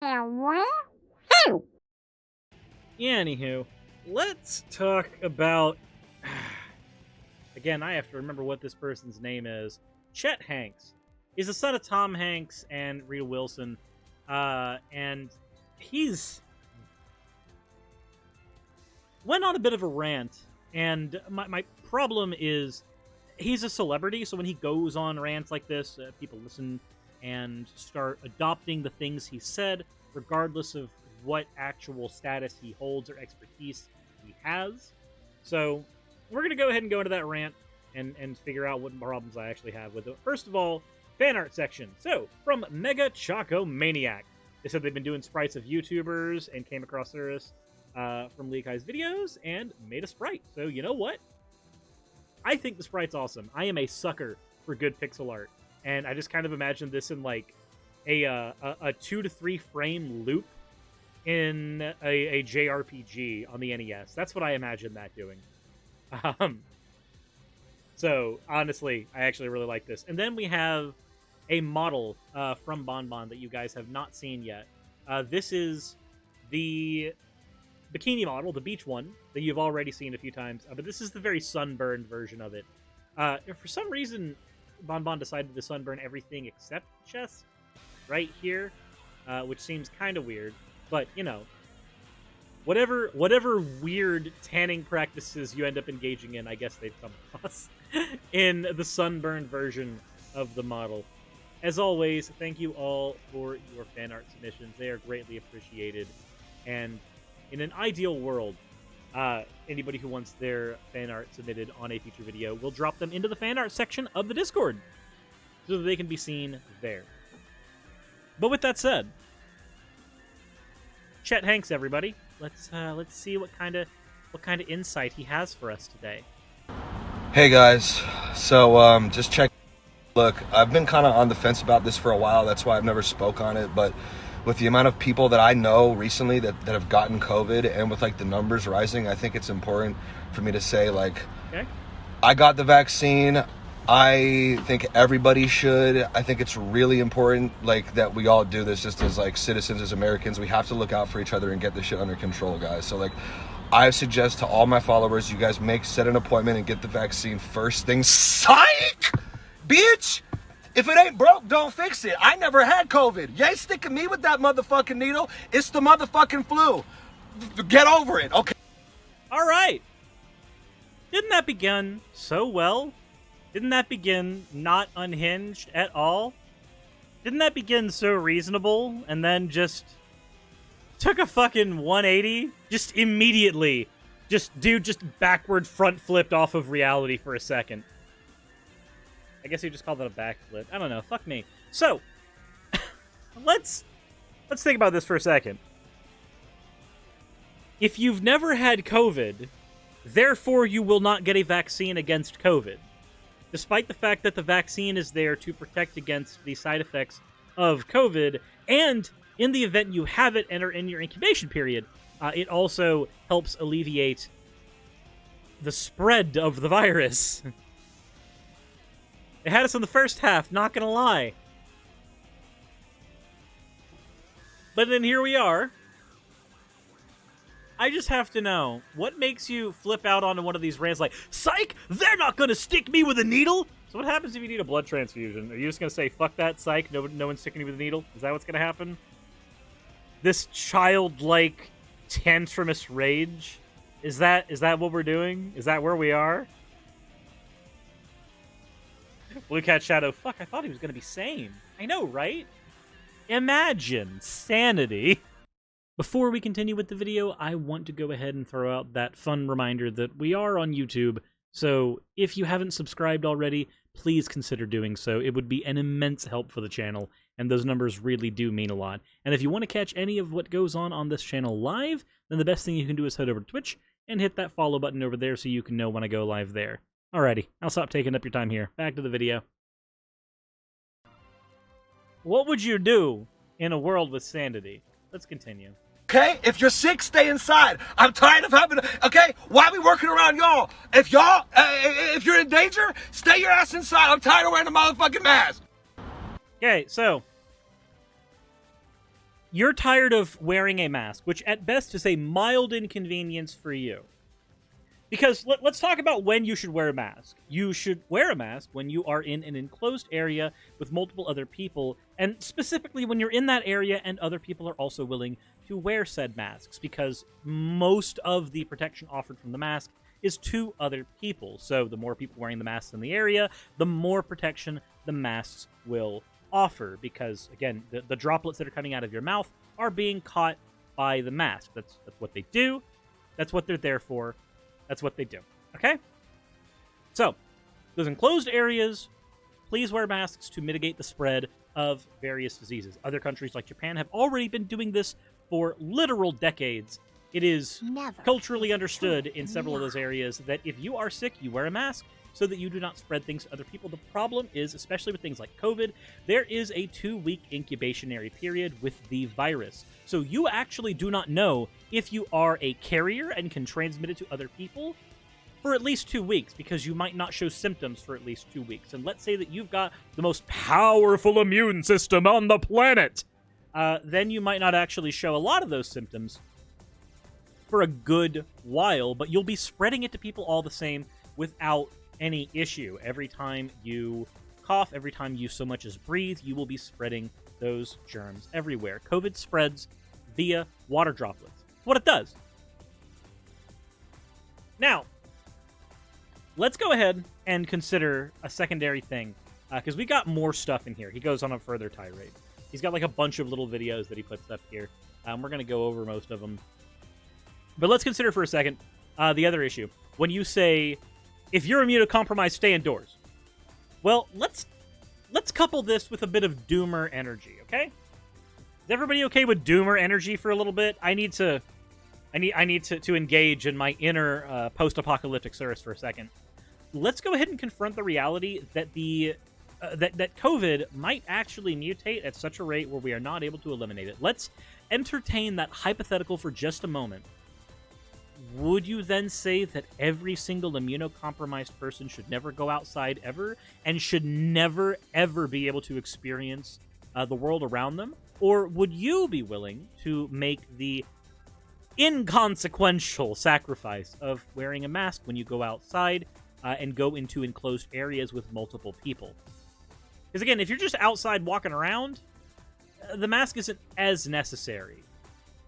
Yeah, anywho, let's talk about... Again, I have to remember what this person's name is. Chet Hanks. He's the son of Tom Hanks and Rita Wilson. And he's... went on a bit of a rant. And my problem is, he's a celebrity, so when he goes on rants like this, people listen and start adopting the things he said, regardless of what actual status he holds or expertise he has. So we're going to go ahead and go into that rant and figure out what problems I actually have with it. First of all, fan art section. So, from Mega Choco Maniac. They said they've been doing sprites of YouTubers and came across Suris from Lee Kai's videos and made a sprite. So, you know what? I think the sprite's awesome. I am a sucker for good pixel art. And I just kind of imagine this in, like, a 2 to 3 frame loop in a JRPG on the NES. That's what I imagine that doing. So, honestly, I actually really like this. And then we have a model from BonBon that you guys have not seen yet. This is the bikini model, the beach one, that you've already seen a few times. But this is the very sunburned version of it. For some reason, BonBon decided to sunburn everything except the chest right here, which seems kind of weird. But, you know, whatever weird tanning practices you end up engaging in, I guess they've come across in the sunburned version of the model. As always, thank you all for your fan art submissions. They are greatly appreciated. And in an ideal world, anybody who wants their fan art submitted on a future video will drop them into the fan art section of the Discord so that they can be seen there. But with that said, Chet Hanks, everybody. Let's see what kind of insight he has for us today. Hey guys, so just check. Look, I've been kind of on the fence about this for a while. That's why I've never spoke on it. But with the amount of people that I know recently that have gotten COVID, and with like the numbers rising, I think it's important for me to say, like, okay, I got the vaccine. I think everybody should. I think it's really important, like, that we all do this just as, like, citizens, as Americans. We have to look out for each other and get this shit under control, guys. So, like, I suggest to all my followers, you guys set an appointment and get the vaccine first thing. Psych! Bitch! If it ain't broke, don't fix it. I never had COVID. You ain't sticking me with that motherfucking needle. It's the motherfucking flu. Get over it, okay? All right. Didn't that begin so well? Didn't that begin not unhinged at all? Didn't that begin so reasonable and then just took a fucking 180? Just immediately. Just backward front flipped off of reality for a second. I guess you just call that a backflip. I don't know. Fuck me. So, let's think about this for a second. If you've never had COVID, therefore you will not get a vaccine against COVID. Despite the fact that the vaccine is there to protect against the side effects of COVID, and in the event you have it and are in your incubation period, it also helps alleviate the spread of the virus. It had us in the first half, not gonna lie. But then here we are. I just have to know, what makes you flip out onto one of these rants like, psych, they're not gonna stick me with a needle? So what happens if you need a blood transfusion? Are you just gonna say, fuck that, psych, no one's sticking me with a needle? Is that what's gonna happen? This childlike, tantrumous rage? Is that what we're doing? Is that where we are? Blue Cat Shadow, fuck, I thought he was gonna be sane. I know, right? Imagine sanity. Before we continue with the video, I want to go ahead and throw out that fun reminder that we are on YouTube, so if you haven't subscribed already, please consider doing so. It would be an immense help for the channel, and those numbers really do mean a lot. And if you want to catch any of what goes on this channel live, then the best thing you can do is head over to Twitch and hit that follow button over there so you can know when I go live there. Alrighty, I'll stop taking up your time here. Back to the video. What would you do in a world with sanity? Let's continue. Okay, if you're sick, stay inside. I'm tired of having to, okay? Why are we working around y'all? If you're in danger, stay your ass inside. I'm tired of wearing a motherfucking mask. Okay, so you're tired of wearing a mask, which at best is a mild inconvenience for you. Because let's talk about when you should wear a mask. You should wear a mask when you are in an enclosed area with multiple other people, and specifically when you're in that area and other people are also willing to wear said masks, because most of the protection offered from the mask is to other people. So the more people wearing the masks in the area, the more protection the masks will offer, because, again, the droplets that are coming out of your mouth are being caught by the mask. That's what they do. That's what they're there for. That's what they do. Okay? So, those enclosed areas, please wear masks to mitigate the spread of various diseases. Other countries like Japan have already been doing this for literal decades. It is culturally understood in several of those areas that if you are sick, you wear a mask so that you do not spread things to other people. The problem is, especially with things like COVID, there is a 2-week incubationary period with the virus. So you actually do not know if you are a carrier and can transmit it to other people for at least 2 weeks, because you might not show symptoms for at least 2 weeks. And let's say that you've got the most powerful immune system on the planet. Then you might not actually show a lot of those symptoms for a good while, but you'll be spreading it to people all the same without any issue. Every time you cough, every time you so much as breathe, you will be spreading those germs everywhere. COVID spreads via water droplets. That's what it does. Now, let's go ahead and consider a secondary thing, because we got more stuff in here. He goes on a further tirade. He's got like a bunch of little videos that he puts up here. We're going to go over most of them. But let's consider for a second the other issue. When you say, if you're immunocompromised, stay indoors. Well, let's couple this with a bit of doomer energy, okay? Is everybody okay with doomer energy for a little bit? I need to engage in my inner post-apocalyptic Suris for a second. Let's go ahead and confront the reality that that COVID might actually mutate at such a rate where we are not able to eliminate it. Let's entertain that hypothetical for just a moment. Would you then say that every single immunocompromised person should never go outside ever and should never, ever be able to experience the world around them? Or would you be willing to make the inconsequential sacrifice of wearing a mask when you go outside and go into enclosed areas with multiple people? Because again, if you're just outside walking around, the mask isn't as necessary.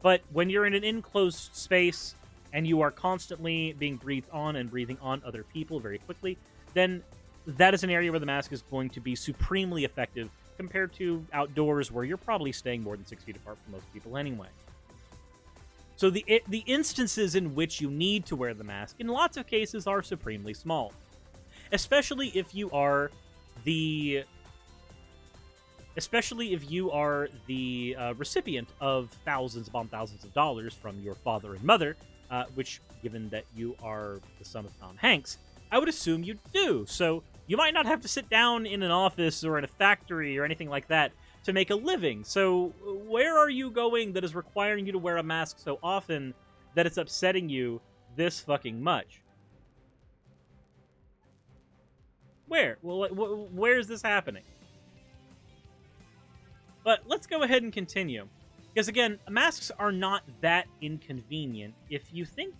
But when you're in an enclosed space and you are constantly being breathed on and breathing on other people very quickly, then that is an area where the mask is going to be supremely effective compared to outdoors where you're probably staying more than 6 feet apart from most people anyway. So the instances in which you need to wear the mask, in lots of cases, are supremely small. Especially if you are the recipient of thousands upon thousands of dollars from your father and mother, which, given that you are the son of Tom Hanks, I would assume you do. So you might not have to sit down in an office or in a factory or anything like that to make a living. So where are you going that is requiring you to wear a mask so often that it's upsetting you this fucking much? Where? Well, where is this happening? But let's go ahead and continue. Because, again, masks are not that inconvenient if you think...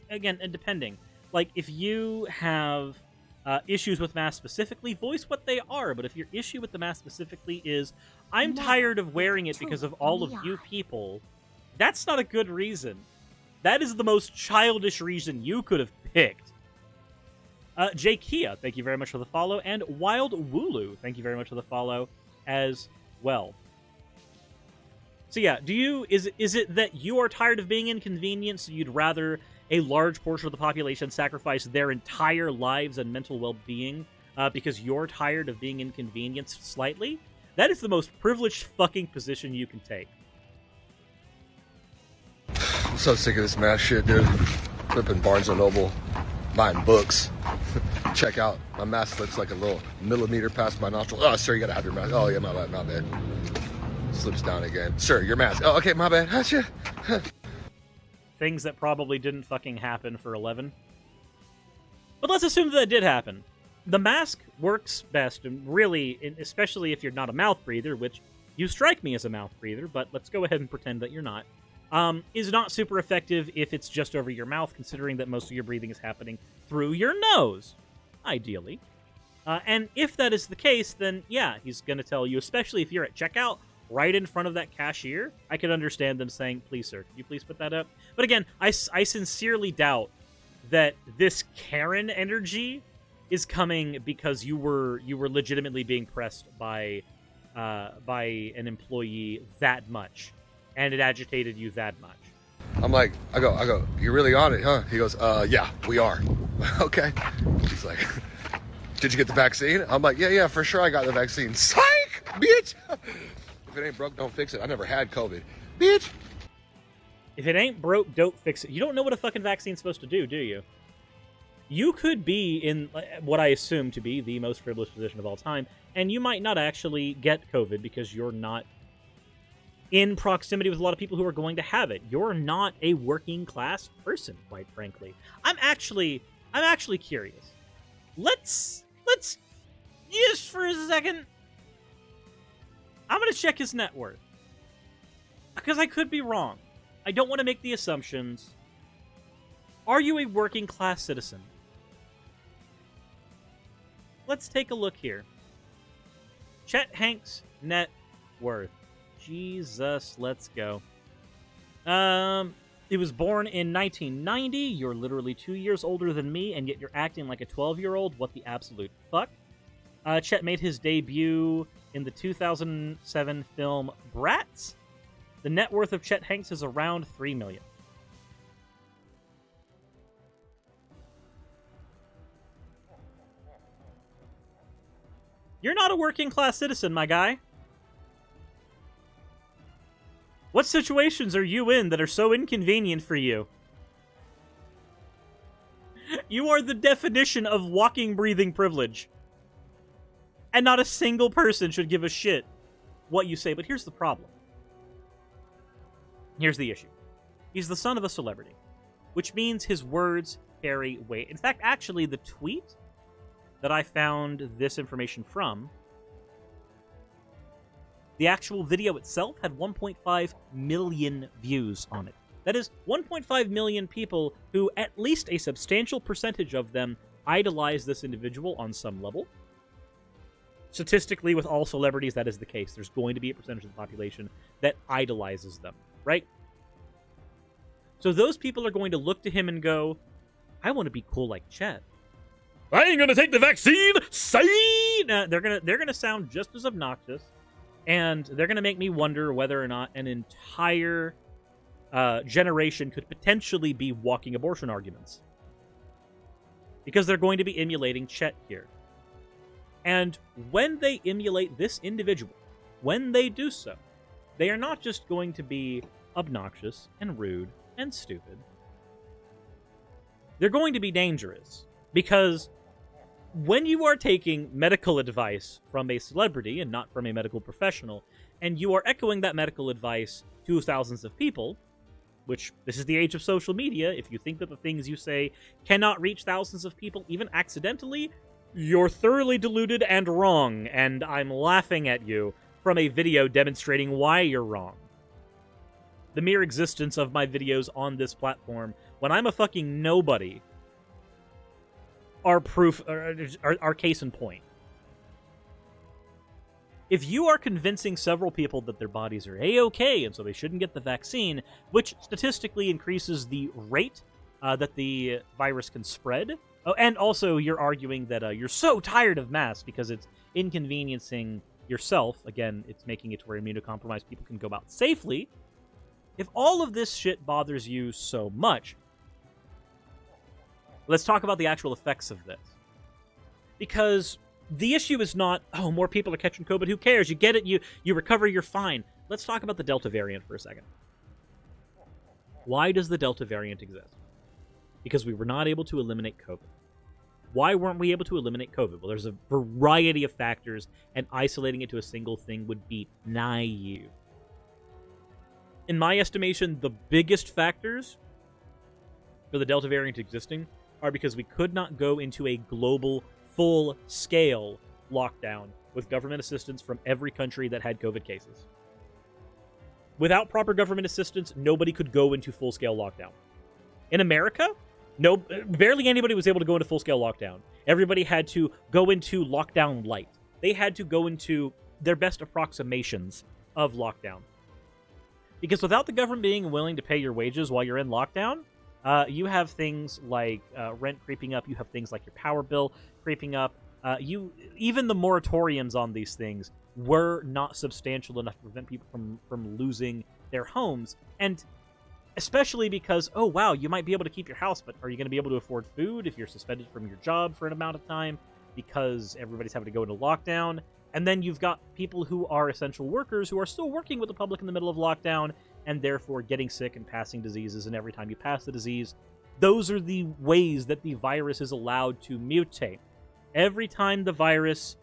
again, and depending. Like, if you have issues with masks specifically, voice what they are. But if your issue with the mask specifically is, I'm tired of wearing it because of all of you people, that's not a good reason. That is the most childish reason you could have picked. Jay Kia, thank you very much for the follow. And Wild Wooloo, thank you very much for the follow as well. So yeah, is it that you are tired of being inconvenienced, so you'd rather a large portion of the population sacrifice their entire lives and mental well-being because you're tired of being inconvenienced slightly? That is the most privileged fucking position you can take. I'm so sick of this mask shit, dude. Flipping Barnes & Noble, buying books. Check out. My mask looks like a little millimeter past my nostril. Oh, sir, you gotta have your mask. Oh, yeah, my bad. Slips down again. Sir, your mask. Oh, okay, my bad. Things that probably didn't fucking happen for 11. But let's assume that it did happen. The mask works best, and really, especially if you're not a mouth breather, which you strike me as a mouth breather, but let's go ahead and pretend that you're not, is not super effective if it's just over your mouth, considering that most of your breathing is happening through your nose, ideally. And if that is the case, then yeah, he's going to tell you, especially if you're at checkout, right in front of that cashier, I could understand them saying, please, sir, could you please put that up? But again, I sincerely doubt that this Karen energy is coming because you were legitimately being pressed by an employee that much, and it agitated you that much. I'm like, I go, you're really on it, huh? He goes, yeah, we are. Okay. He's like, did you get the vaccine? I'm like, yeah, for sure I got the vaccine. Psych, bitch! If it ain't broke, don't fix it. I never had COVID. Bitch! If it ain't broke, don't fix it. You don't know what a fucking vaccine's supposed to do you? You could be in what I assume to be the most privileged position of all time, and you might not actually get COVID because you're not in proximity with a lot of people who are going to have it. You're not a working class person, quite frankly. I'm actually curious. Let's just for a second, I'm gonna check his net worth, because I could be wrong. I don't want to make the assumptions. Are you a working class citizen? Let's take a look here. Chet Hanks' net worth. Jesus, let's go. He was born in 1990. You're literally 2 years older than me, and yet you're acting like a 12-year-old. What the absolute fuck? Chet made his debut in the 2007 film Bratz. The net worth of Chet Hanks is around $3 million. You're not a working class citizen, my guy. What situations are you in that are so inconvenient for you? You are the definition of walking, breathing privilege. And not a single person should give a shit what you say. But here's the problem. Here's the issue. He's the son of a celebrity, which means his words carry weight. In fact, actually, the tweet that I found this information from, the actual video itself had 1.5 million views on it. That is 1.5 million people who, at least a substantial percentage of them, idolize this individual on some level. Statistically, with all celebrities, that is the case. There's going to be a percentage of the population that idolizes them, right? So those people are going to look to him and go, I want to be cool like Chet. I ain't gonna take the vaccine. They're gonna sound just as obnoxious, and they're gonna make me wonder whether or not an entire generation could potentially be walking abortion arguments, because they're going to be emulating Chet here. And when they emulate this individual, when they do so, they are not just going to be obnoxious and rude and stupid. They're going to be dangerous, because when you are taking medical advice from a celebrity and not from a medical professional, and you are echoing that medical advice to thousands of people, which this is the age of social media, if you think that the things you say cannot reach thousands of people, even accidentally, you're thoroughly deluded and wrong, and I'm laughing at you from a video demonstrating why you're wrong. The mere existence of my videos on this platform, when I'm a fucking nobody, are proof, are case in point. If you are convincing several people that their bodies are A-okay and so they shouldn't get the vaccine, which statistically increases the rate that the virus can spread, and also you're arguing that you're so tired of masks because it's inconveniencing yourself, again, it's making it to where immunocompromised people can go out safely. If all of this shit bothers you so much, let's talk about the actual effects of this. Because the issue is not, oh, more people are catching COVID, who cares? You get it, you recover, you're fine. Let's talk about the Delta variant for a second. Why does the Delta variant exist? Because we were not able to eliminate COVID. Why weren't we able to eliminate COVID? Well, there's a variety of factors, and isolating it to a single thing would be naive. In my estimation, the biggest factors for the Delta variant existing are because we could not go into a global, full-scale lockdown with government assistance from every country that had COVID cases. Without proper government assistance, nobody could go into full-scale lockdown. In America, barely anybody was able to go into full-scale lockdown. Everybody had to go into lockdown light. They had to go into their best approximations of lockdown. Because without the government being willing to pay your wages while you're in lockdown, you have things like rent creeping up. You have things like your power bill creeping up. Even the moratoriums on these things were not substantial enough to prevent people from losing their homes. And especially because, oh, wow, you might be able to keep your house, but are you going to be able to afford food if you're suspended from your job for an amount of time because everybody's having to go into lockdown? And then you've got people who are essential workers who are still working with the public in the middle of lockdown and therefore getting sick and passing diseases. And every time you pass the disease, those are the ways that the virus is allowed to mutate. Every time the virus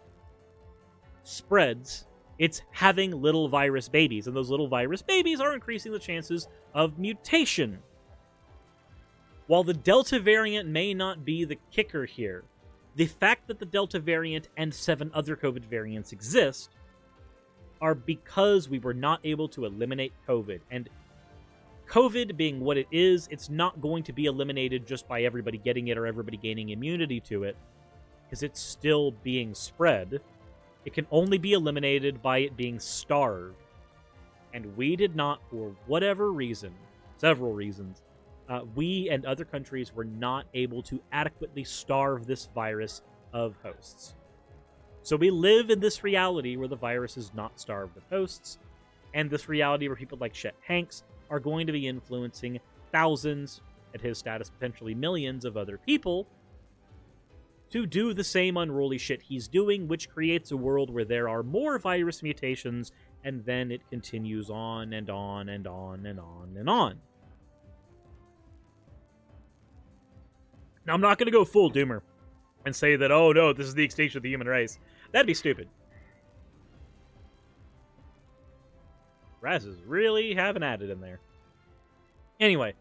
spreads, it's having little virus babies, and those little virus babies are increasing the chances of mutation. While the Delta variant may not be the kicker here, the fact that the Delta variant and 7 other COVID variants exist are because we were not able to eliminate COVID. And COVID being what it is, it's not going to be eliminated just by everybody getting it or everybody gaining immunity to it, because it's still being spread. It can only be eliminated by it being starved. And we did not, for whatever reason, several reasons, we and other countries were not able to adequately starve this virus of hosts. So we live in this reality where the virus is not starved of hosts, and this reality where people like Chet are going to be influencing thousands, at his status potentially millions of other people, to do the same unruly shit he's doing, which creates a world where there are more virus mutations, and then it continues on and on and on and on and on. Now, I'm not going to go full doomer and say that, oh no, this is the extinction of the human race. That'd be stupid. Raz is really having at it in there. Anyway,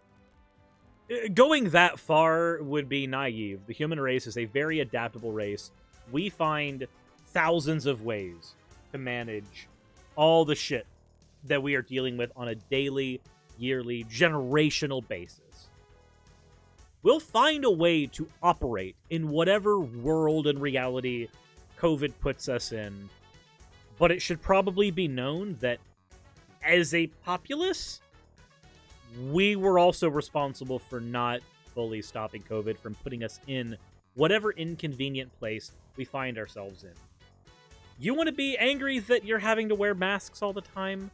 going that far would be naive. The human race is a very adaptable race. We find thousands of ways to manage all the shit that we are dealing with on a daily, yearly, generational basis. We'll find a way to operate in whatever world and reality COVID puts us in, but it should probably be known that as a populace, we were also responsible for not fully stopping COVID from putting us in whatever inconvenient place we find ourselves in. You want to be angry that you're having to wear masks all the time?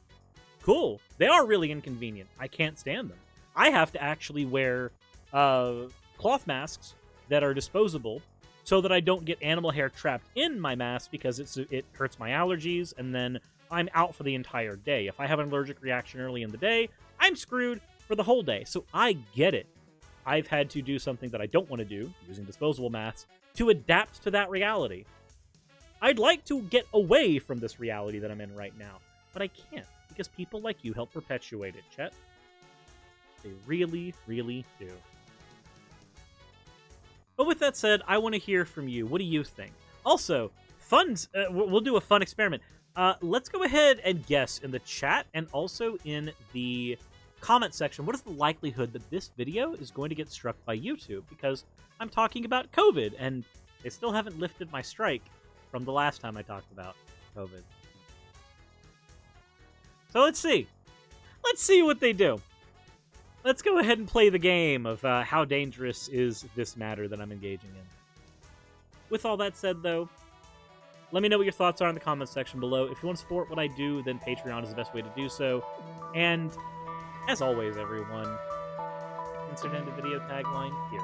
Cool. They are really inconvenient. I can't stand them. I have to actually wear cloth masks that are disposable so that I don't get animal hair trapped in my mask because it hurts my allergies, and then I'm out for the entire day. If I have an allergic reaction early in the day, I'm screwed for the whole day. So I get it. I've had to do something that I don't want to do, using disposable masks, to adapt to that reality. I'd like to get away from this reality that I'm in right now, but I can't, because people like you help perpetuate it, Chet. They really, really do. But with that said, I want to hear from you. What do you think? Also, we'll do a fun experiment. Let's go ahead and guess in the chat and also in the comment section, what is the likelihood that this video is going to get struck by YouTube? Because I'm talking about COVID, and they still haven't lifted my strike from the last time I talked about COVID. So let's see. Let's see what they do. Let's go ahead and play the game of how dangerous is this matter that I'm engaging in. With all that said, though, let me know what your thoughts are in the comments section below. If you want to support what I do, then Patreon is the best way to do so. And, as always, everyone, insert end of video tagline here.